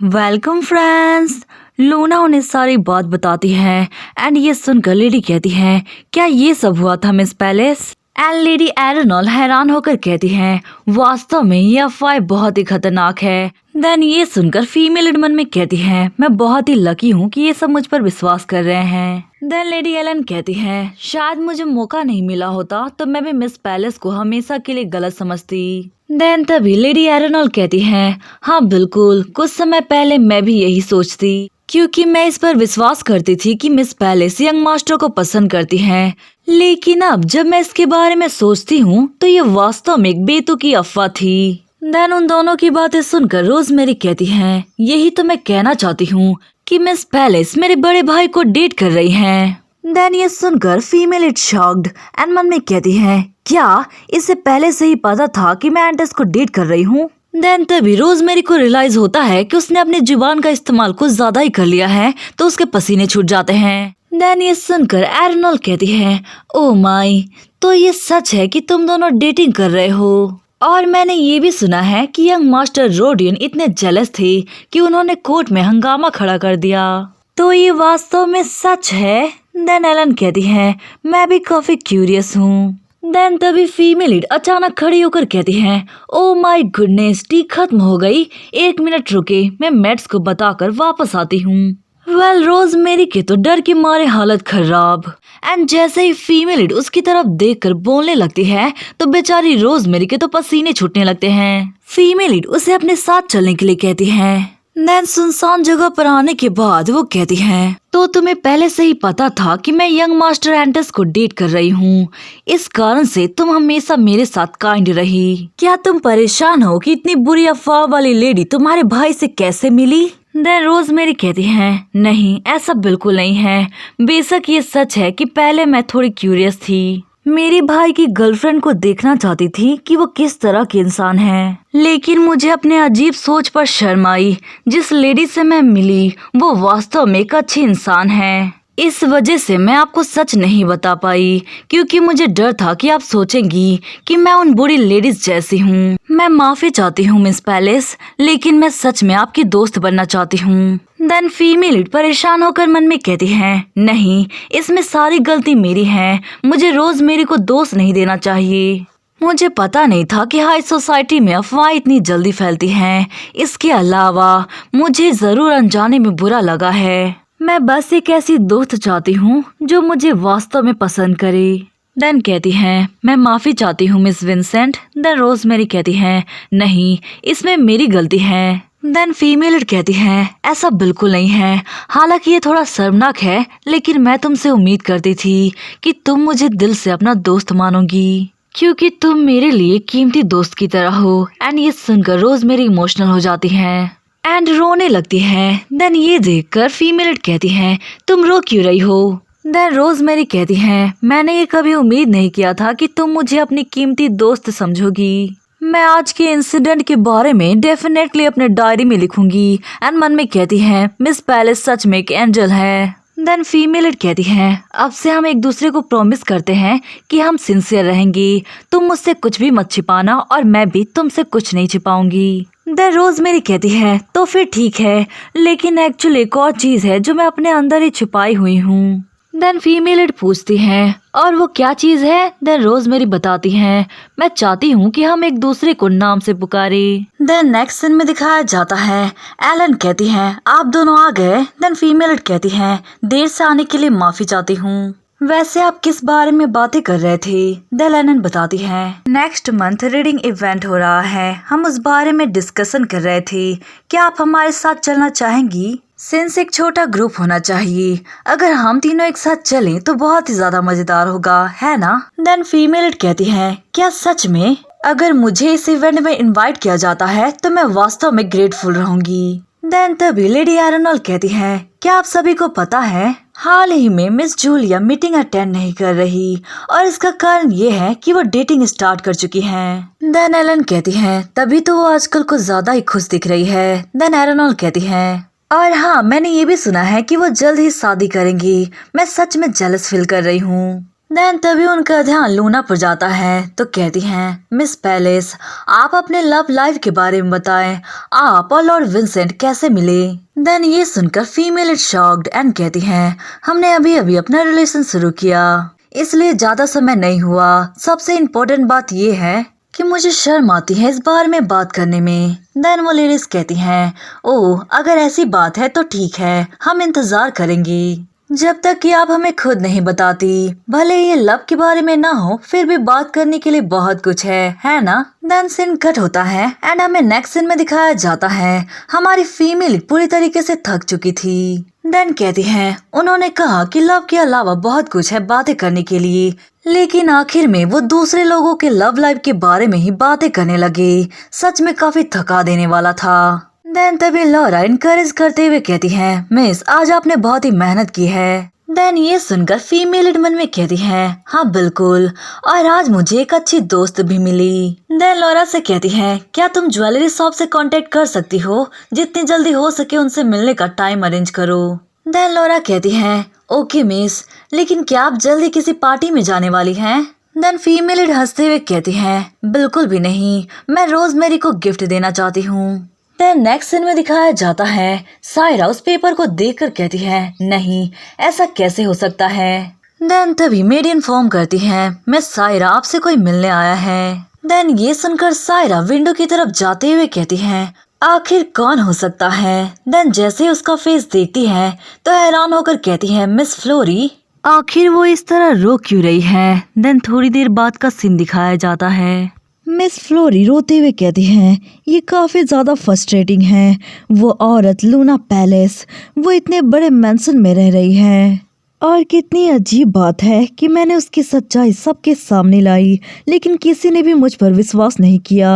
Welcome friends. Luna उन्हें सारी बात बताती है एंड ये सुनकर लेडी कहती है, क्या ये सब हुआ था मिस पैलेस? एंड लेडी एरेनॉल हैरान होकर कहती है, वास्तव में ये अफवाह बहुत ही खतरनाक है। देन ये सुनकर फीमेल मन में कहती है, मैं बहुत ही लकी हूँ कि ये सब मुझ पर विश्वास कर रहे हैं। देन लेडी एलन कहती है, शायद मुझे मौका नहीं मिला होता तो मैं भी मिस पैलेस को हमेशा के लिए गलत समझती। देन तभी लेडी एरेनॉल कहती है, हाँ बिल्कुल, कुछ समय पहले मैं भी यही सोचती, क्योंकि मैं इस पर विश्वास करती थी कि मिस पैलेस यंग मास्टर को पसंद करती हैं। लेकिन अब जब मैं इसके बारे में सोचती हूँ तो ये वास्तव में एक बेतुकी अफवाह थी। देन उन दोनों की बातें सुनकर रोजमेरी कहती है, यही तो मैं कहना चाहती हूँ कि मिस पैलेस मेरे बड़े भाई को डेट कर रही हैं। देन ये सुनकर फीमेल इट शॉक्ड एंड मन में कहती है, क्या इसे पहले से ही पता था कि मैं एंटस को डेट कर रही हूँ? देन तभी रोजमेरी को रियलाइज होता है कि उसने अपनी जुबान का इस्तेमाल कुछ ज्यादा ही कर लिया है, तो उसके पसीने छूट जाते हैं। देन ये सुनकर एरेनॉल कहती है, ओ माई, तो ये सच है कि तुम दोनों डेटिंग कर रहे हो? और मैंने ये भी सुना है कि यंग मास्टर रोडियन इतने जेलस थे कि उन्होंने कोर्ट में हंगामा खड़ा कर दिया, तो ये वास्तव में सच है? देन एलन कहती है, मैं भी काफी क्यूरियस हूँ। देन तभी फीमेल लीड अचानक खड़ी होकर कहती है, ओ माय गुडनेस, टी खत्म हो गई, 1 मिनट रुके, मैं मेड्स को बताकर वापस आती हूँ। वेल रोजमेरी के तो डर के मारे हालत खराब। एंड जैसे ही फीमेल लीड उसकी तरफ देखकर बोलने लगती है तो बेचारी रोजमेरी के तो पसीने छूटने लगते हैं। फीमेल लीड उसे अपने साथ चलने के लिए कहती है। देन सुनसान जगह पर आने के बाद वो कहती है, तो तुम्हें पहले से ही पता था कि मैं यंग मास्टर एंटस को डेट कर रही हूँ, इस कारण से तुम हमेशा मेरे साथ काइंड रही। क्या तुम परेशान हो कि इतनी बुरी अफवाह वाली लेडी तुम्हारे भाई से कैसे मिली? देन रोजमेरी कहती है, नहीं ऐसा बिल्कुल नहीं है, बेशक ये सच है कि पहले मैं थोड़ी क्यूरियस थी, मेरे भाई की गर्लफ्रेंड को देखना चाहती थी कि वो किस तरह की इंसान है, लेकिन मुझे अपने अजीब सोच पर शर्म आई। जिस लेडी से मैं मिली वो वास्तव में एक अच्छी इंसान है, इस वजह से मैं आपको सच नहीं बता पाई, क्योंकि मुझे डर था कि आप सोचेंगी कि मैं उन बुरी लेडीज जैसी हूँ। मैं माफी चाहती हूँ मिस पैलेस, लेकिन मैं सच में आपकी दोस्त बनना चाहती हूँ। देन फीमेल परेशान होकर मन में कहती है, नहीं, इसमें सारी गलती मेरी है, मुझे रोजमेरी को दोष नहीं देना चाहिए। मुझे पता नहीं था कि हाई सोसाइटी में अफवाह इतनी जल्दी फैलती हैं। इसके अलावा मुझे जरूर अनजाने में बुरा लगा है। मैं बस एक ऐसी दोस्त चाहती हूँ जो मुझे वास्तव में पसंद करे। देन कहती है, मैं माफी चाहती हूँ मिस विंसेंट। देन रोजमेरी कहती है, नहीं, इसमें मेरी गलती है। देन फीमेल कहती है, ऐसा बिल्कुल नहीं है, हालांकि ये थोड़ा शर्मनाक है, लेकिन मैं तुमसे उम्मीद करती थी कि तुम मुझे दिल से अपना दोस्त मानोगी, क्योंकि तुम मेरे लिए कीमती दोस्त की तरह हो। एंड ये सुनकर रोजमेरी इमोशनल हो जाती है एंड रोने लगती है। देन ये देखकर फीमेल कहती है, तुम रो क्यों रही हो? देन रोजमेरी कहती है, मैंने ये कभी उम्मीद नहीं किया था कि तुम मुझे अपनी कीमती दोस्त समझोगी। मैं आज के इंसिडेंट के बारे में डेफिनेटली अपने डायरी में लिखूंगी। एंड मन में कहती है, मिस पैलेस सच में एक एंजल है। देन फीमेल कहती है, अब से हम एक दूसरे को प्रॉमिस करते हैं कि हम सिंसियर रहेंगी, तुम मुझसे कुछ भी मत छिपाना और मैं भी तुमसे कुछ नहीं छिपाऊंगी। देन रोजमेरी कहती है, तो फिर ठीक है, लेकिन एक्चुअली एक और चीज है जो मैं अपने अंदर ही छुपाई हुई हूँ। देन फीमेल पूछती है, और वो क्या चीज है? देन रोजमेरी बताती है, मैं चाहती हूँ कि हम एक दूसरे को नाम से पुकारे। देन नेक्स्ट सीन में दिखाया जाता है, एलन कहती है, आप दोनों आ गए। देन फीमेल कहती है, देर से आने के लिए माफी चाहती हूँ। वैसे आप किस बारे में बातें कर रहे थे? देन एलन बताती है, नेक्स्ट मंथ रीडिंग इवेंट हो रहा है, हम उस बारे में डिस्कशन कर रहे थे, क्या आप हमारे साथ चलना चाहेंगी? सिंस एक छोटा ग्रुप होना चाहिए, अगर हम तीनों एक साथ चलें तो बहुत ही ज्यादा मजेदार होगा, है ना? देन फीमेल कहती है, क्या सच में? अगर मुझे इस इवेंट में इनवाइट किया जाता है तो मैं वास्तव में ग्रेटफुल रहूंगी। देन तभी लेडी एरेनॉल कहती है, क्या आप सभी को पता है, हाल ही में मिस जूलिया मीटिंग अटेंड नहीं कर रही, और इसका कारण ये है कि वो डेटिंग स्टार्ट कर चुकी हैं। देन एलन कहती है, तभी तो वो आजकल कुछ ज्यादा ही खुश दिख रही है। देन एरेनॉल कहती है, और हाँ, मैंने ये भी सुना है कि वो जल्द ही शादी करेंगी, मैं सच में जेलस फील कर रही हूँ। देन तभी उनका ध्यान लूना पर जाता है तो कहती हैं, मिस पैलेस, आप अपने लव लाइफ के बारे में बताएं, आप और लॉर्ड विंसेंट कैसे मिले। देन ये सुनकर फीमेल इज शॉक्ड एंड कहती हैं, हमने अभी अभी अपना रिलेशन शुरू किया, इसलिए ज्यादा समय नहीं हुआ। सबसे इम्पोर्टेंट बात ये है कि मुझे शर्म आती है इस बारे में बात करने में। देन वो लेडीज कहती हैं, ओह अगर ऐसी बात है तो ठीक है, हम इंतजार करेंगी जब तक कि आप हमें खुद नहीं बताती। भले ये लव के बारे में ना हो, फिर भी बात करने के लिए बहुत कुछ है ना। देन सीन कट होता है एंड हमें नेक्स्ट सीन में दिखाया जाता है हमारी फीमेल पूरी तरीके से थक चुकी थी। देन कहती हैं, उन्होंने कहा कि लव के अलावा बहुत कुछ है बातें करने के लिए, लेकिन आखिर में वो दूसरे लोगों के लव लाइफ के बारे में ही बातें करने लगे। सच में काफी थका देने वाला था। देन तभी लॉरा इनकरेज करते हुए कहती है, मिस आज आपने बहुत ही मेहनत की है। देन ये सुनकर फीमेल मन में कहती है, हाँ बिल्कुल, और आज मुझे एक अच्छी दोस्त भी मिली। देन लॉरा से कहती है, क्या तुम ज्वेलरी शॉप से कांटेक्ट कर सकती हो, जितनी जल्दी हो सके उनसे मिलने का टाइम अरेंज करो। देन लॉरा कहती है, ओके मिस, लेकिन क्या आप जल्दी किसी पार्टी में जाने वाली हैं? देन फीमेल हंसते हुए कहती है, बिल्कुल भी नहीं, मैं रोजमेरी को गिफ्ट देना चाहती हूँ। देन नेक्स्ट सीन में दिखाया जाता है सायरा उस पेपर को देखकर कहती है, नहीं ऐसा कैसे हो सकता है। देन तभी मेड इन्फॉर्म करती है, मिस सायरा आपसे कोई मिलने आया है। देन ये सुनकर सायरा विंडो की तरफ जाते हुए कहती है, आखिर कौन हो सकता है। देन जैसे ही उसका फेस देखती है तो हैरान होकर कहती है, मिस फ्लोरी आखिर वो इस तरह रो क्यों रही है। देन थोड़ी देर बाद का सीन दिखाया जाता है। मिस फ्लोरी रोते हुए कहती हैं, ये काफ़ी ज़्यादा फ्रस्ट्रेटिंग है। वो औरत लूना पैलेस, वो इतने बड़े मैंसन में रह रही है, और कितनी अजीब बात है कि मैंने उसकी सच्चाई सबके सामने लाई, लेकिन किसी ने भी मुझ पर विश्वास नहीं किया।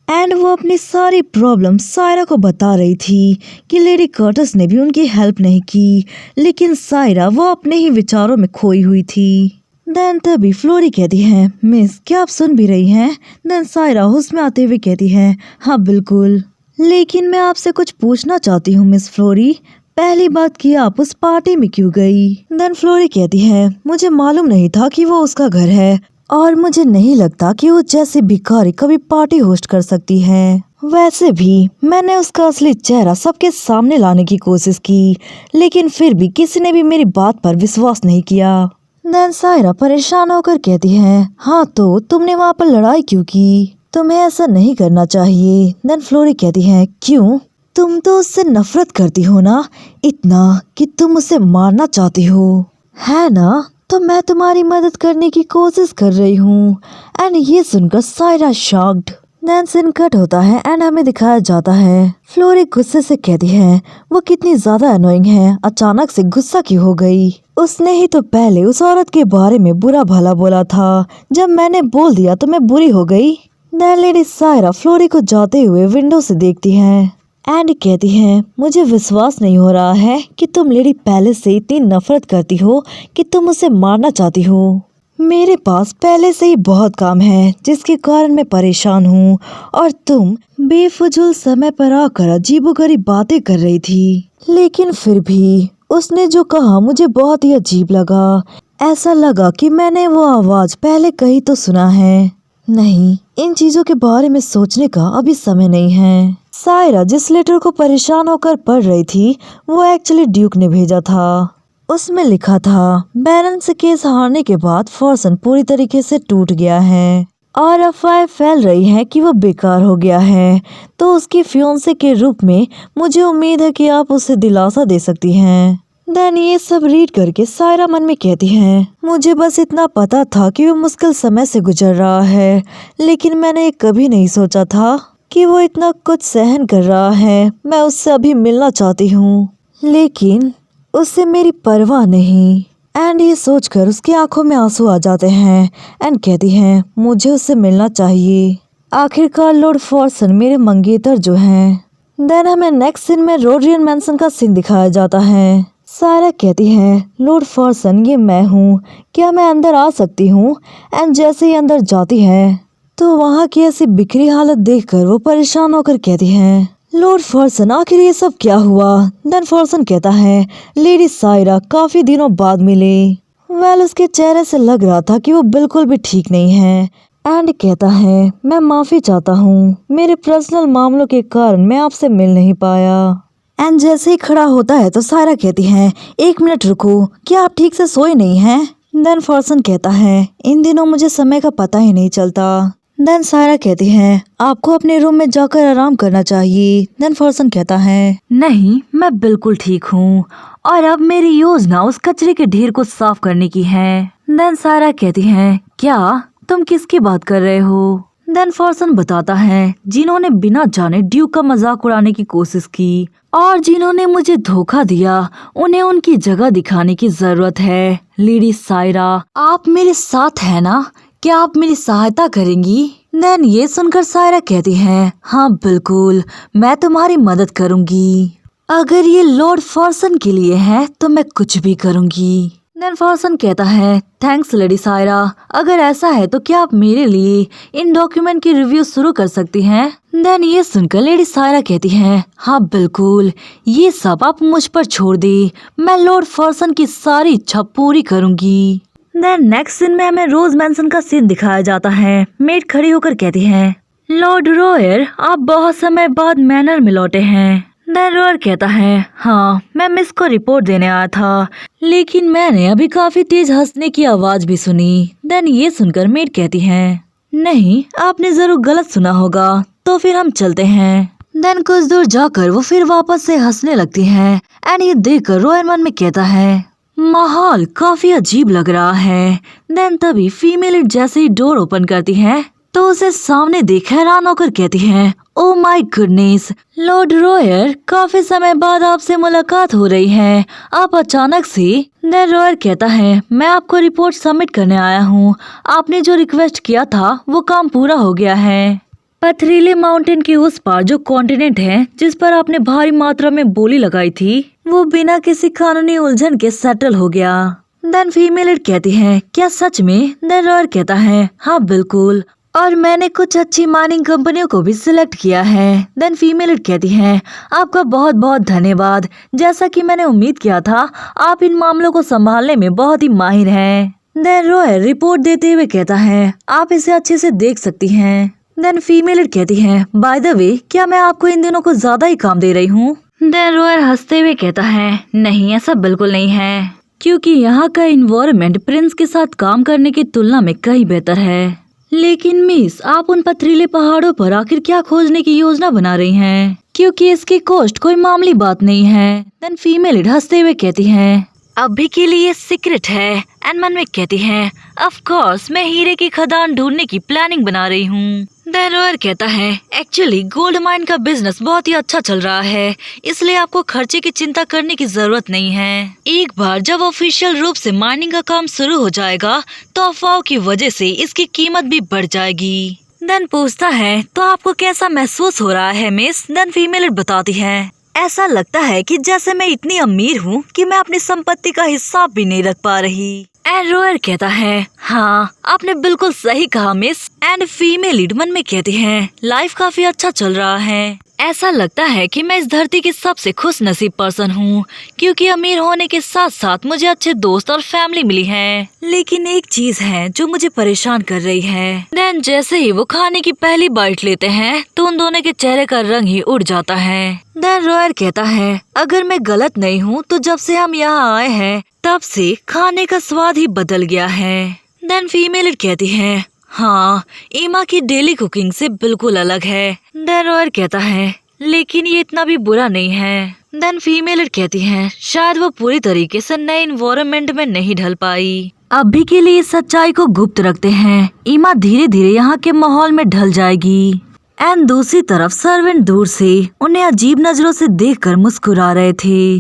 एंड वो अपनी सारी प्रॉब्लम सायरा को बता रही थी कि लेडी कर्टिस ने भी उनकी हेल्प नहीं की, लेकिन सायरा वो अपने ही विचारों में खोई हुई थी। देन तभी फ्लोरी कहती है, मिस क्या आप सुन भी रही हैं? देन सायरा होश में आते हुए कहती है, हाँ बिल्कुल, लेकिन मैं आपसे कुछ पूछना चाहती हूँ मिस फ्लोरी, पहली बात कि आप उस पार्टी में क्यों गई? देन फ्लोरी कहती है, मुझे मालूम नहीं था कि वो उसका घर है, और मुझे नहीं लगता कि वो जैसी भिखारी कभी पार्टी होस्ट कर सकती है। वैसे भी मैंने उसका असली चेहरा सबके सामने लाने की कोशिश की, लेकिन फिर भी किसी ने भी मेरी बात पर विश्वास नहीं किया। देन सायरा परेशान होकर कहती है, हाँ तो तुमने वहाँ पर लड़ाई क्यों की? तुम्हें ऐसा नहीं करना चाहिए। देन फ्लोरी कहती है, क्यों? तुम तो उससे नफरत करती हो ना, इतना कि तुम उसे मारना चाहती हो, है ना? तो मैं तुम्हारी मदद करने की कोशिश कर रही हूँ। एंड ये सुनकर Saira shocked. Then scene cut होता है एंड हमें दिखाया जाता है फ्लोरी गुस्से से कहती है, वो कितनी ज्यादा अनोइंग है, अचानक से गुस्सा क्यों हो गई? उसने ही तो पहले उस औरत के बारे में बुरा भला बोला था, जब मैंने बोल दिया तो मैं बुरी हो गई। देन लेडी सायरा फ्लोरी को जाते हुए विंडो से देखती है एंड कहती है, मुझे विश्वास नहीं हो रहा है कि तुम लेडी पैलेस से इतनी नफरत करती हो कि तुम उसे मारना चाहती हो। मेरे पास पहले से ही बहुत काम है जिसके कारण मैं परेशान हूँ, और तुम बेफजूल समय पर आकर अजीबोगरीब बातें कर रही थी। लेकिन फिर भी उसने जो कहा मुझे बहुत ही अजीब लगा। ऐसा लगा कि मैंने वो आवाज पहले कहीं तो सुना है। नहीं, इन चीजों के बारे में सोचने का अभी समय नहीं है। सायरा जिस लेटर को परेशान होकर पढ़ रही थी वो एक्चुअली ड्यूक ने भेजा था। उसमें लिखा था, बैरन से केस हारने के बाद फॉर्सन पूरी तरीके से टूट गया है और अफवाहें फैल रही हैं कि वो बेकार हो गया है। तो उसकी फियोंसे के रूप में मुझे उम्मीद है कि आप उसे दिलासा दे सकती हैं। देन ये सब रीड करके सायरा मन में कहती है, मुझे बस इतना पता था कि वो मुश्किल समय से गुजर रहा है, लेकिन मैंने कभी नहीं सोचा था कि वो इतना कुछ सहन कर रहा है। मैं उससे अभी मिलना चाहती हूँ, लेकिन उससे मेरी परवाह नहीं। एंड ये सोचकर उसकी आंखों में आंसू आ जाते हैं एंड कहती है, मुझे उससे मिलना चाहिए। आखिरकार लॉर्ड फॉर्सन मेरे मंगेतर जो हैं। देन हमें नेक्स्ट सीन में रोड्रियन मैंसन का सीन दिखाया जाता है। सारा कहती है, लॉर्ड फॉर्सन ये मैं हूँ, क्या मैं अंदर आ सकती हूँ? एंड जैसे ही अंदर जाती है तो वहाँ की ऐसी बिखरी हालत देखकर वो परेशान होकर कहती है, लॉर्ड फॉर्सन आखिर ये सब क्या हुआ? देन फॉर्सन कहता है, लेडी सायरा काफी दिनों बाद मिले। वेल उसके चेहरे से लग रहा था कि वो बिल्कुल भी ठीक नहीं है। एंड कहता है मैं माफी चाहता हूँ, मेरे पर्सनल मामलों के कारण मैं आपसे मिल नहीं पाया। एंड जैसे ही खड़ा होता है तो सायरा कहती है 1 मिनट रुको, क्या आप ठीक से सोए नहीं हैं? देन फॉर्सन कहता है इन दिनों मुझे समय का पता ही नहीं चलता। देन सायरा कहती है आपको अपने रूम में जाकर आराम करना चाहिए। देन फॉर्सन कहता है नहीं, मैं बिल्कुल ठीक हूँ और अब मेरी योजना उस कचरे के ढेर को साफ करने की है। देन सायरा कहती है क्या तुम किसकी बात कर रहे हो? देन फॉर्सन बताता है जिन्होंने बिना जाने ड्यूक का मजाक उड़ाने की कोशिश की और जिन्होंने मुझे धोखा दिया उन्हें उनकी जगह दिखाने की जरूरत है। लेडी सायरा आप मेरे साथ है ना, क्या आप मेरी सहायता करेंगी? देन ये सुनकर सायरा कहती है हाँ बिल्कुल, मैं तुम्हारी मदद करूंगी। अगर ये लॉर्ड फॉर्सन के लिए है तो मैं कुछ भी करूंगी। देन फॉर्सन कहता है थैंक्स लेडी सायरा, अगर ऐसा है तो क्या आप मेरे लिए इन डॉक्यूमेंट की रिव्यू शुरू कर सकती हैं? देन ये सुनकर लेडी सायरा कहती है हाँ बिल्कुल, ये सब आप मुझ पर छोड़ दे, मैं लॉर्ड फॉर्सन की सारी इच्छा पूरी करूंगी। देन नेक्स्ट सीन में हमें रोज मैंसन का सीन दिखाया जाता है। मेड खड़ी होकर कहती है लॉर्ड रॉयर आप बहुत समय बाद मैनर में लौटे हैं। देन रॉयर कहता है हाँ मैं मिस को रिपोर्ट देने आया था, लेकिन मैंने अभी काफी तेज हंसने की आवाज भी सुनी। देन ये सुनकर मेड कहती है नहीं आपने जरूर गलत सुना होगा, तो फिर हम चलते हैं। देन कुछ दूर जाकर वो फिर वापस से हंसने लगती है। एंड ये देखकर रॉयर मन में कहता है माहौल काफी अजीब लग रहा है। देन तभी फीमेल जैसे ही डोर ओपन करती है तो उसे सामने देख हैरान होकर कहती है ओ माय गुडनेस लॉर्ड रॉयर, काफी समय बाद आपसे मुलाकात हो रही है, आप अचानक से। देन रॉयर कहता है मैं आपको रिपोर्ट सबमिट करने आया हूँ, आपने जो रिक्वेस्ट किया था वो काम पूरा हो गया है। पथरीले माउंटेन के उस पार जो कॉन्टिनेंट है जिस पर आपने भारी मात्रा में बोली लगाई थी वो बिना किसी कानूनी उलझन के सेटल हो गया। देन फीमेल कहती है क्या सच में? देन रॉयर कहता है हाँ बिल्कुल, और मैंने कुछ अच्छी माइनिंग कंपनियों को भी सिलेक्ट किया है। देन फीमेल कहती है आपका बहुत बहुत धन्यवाद, जैसा कि मैंने उम्मीद किया था आप इन मामलों को संभालने में बहुत ही माहिर हैं। देन रॉयर रिपोर्ट देते हुए कहता है आप इसे अच्छे से देख सकती हैं। देन फीमेल कहती है बाय द वे क्या मैं आपको इन दिनों को ज्यादा ही काम दे रही हूँ? देन रॉयर हंसते हुए कहता है नहीं ऐसा बिल्कुल नहीं है, क्योंकि यहाँ का इन्वायरमेंट प्रिंस के साथ काम करने की तुलना में कहीं बेहतर है। लेकिन मिस आप उन पथरीले पहाड़ों पर आखिर क्या खोजने की योजना बना रही हैं? क्योंकि इसकी कॉस्ट कोई मामूली बात नहीं है। देन फीमेल हंसते हुए कहती है अभी के लिए सीक्रेट है। एंड मन में कहती है ऑफ कोर्स मैं हीरे की खदान ढूंढने की प्लानिंग बना रही हूँ। देन रॉयर कहता है एक्चुअली गोल्ड माइन का बिजनेस बहुत ही अच्छा चल रहा है, इसलिए आपको खर्चे की चिंता करने की जरूरत नहीं है। एक बार जब ऑफिशियल रूप से माइनिंग का काम शुरू हो जाएगा तो अफवाहों की वजह से इसकी कीमत भी बढ़ जाएगी। देन पूछता है तो आपको कैसा महसूस हो रहा है मिस? देन फीमेल बताती है ऐसा लगता है कि जैसे मैं इतनी अमीर हूँ कि मैं अपनी संपत्ति का हिसाब भी नहीं रख पा रही। एंड रॉयर कहता है हाँ आपने बिल्कुल सही कहा मिस। एंड फीमेल मन में कहती है लाइफ काफी अच्छा चल रहा है, ऐसा लगता है कि मैं इस धरती की सबसे खुश नसीब पर्सन हूँ, क्योंकि अमीर होने के साथ साथ मुझे अच्छे दोस्त और फैमिली मिली है। लेकिन एक चीज है जो मुझे परेशान कर रही है। देन जैसे ही वो खाने की पहली बाइट लेते हैं तो उन दोनों के चेहरे का रंग ही उड़ जाता है। देन रॉयर कहता है अगर मैं गलत नहीं हूँ तो जब से हम यहाँ आए हैं तब से खाने का स्वाद ही बदल गया है। देन फीमेल कहती है हाँ ईमा की डेली कुकिंग से बिल्कुल अलग है। देन रॉयर कहता है लेकिन ये इतना भी बुरा नहीं है। देन फीमेल कहती है शायद वो पूरी तरीके से नए इन्वायरमेंट में नहीं ढल पाई। अभी के लिए सच्चाई को गुप्त रखते हैं, ईमा धीरे धीरे यहाँ के माहौल में ढल जाएगी। एंड दूसरी तरफ सर्वेंट दूर से उन्हें अजीब नजरों से देखकर मुस्कुरा रहे थे।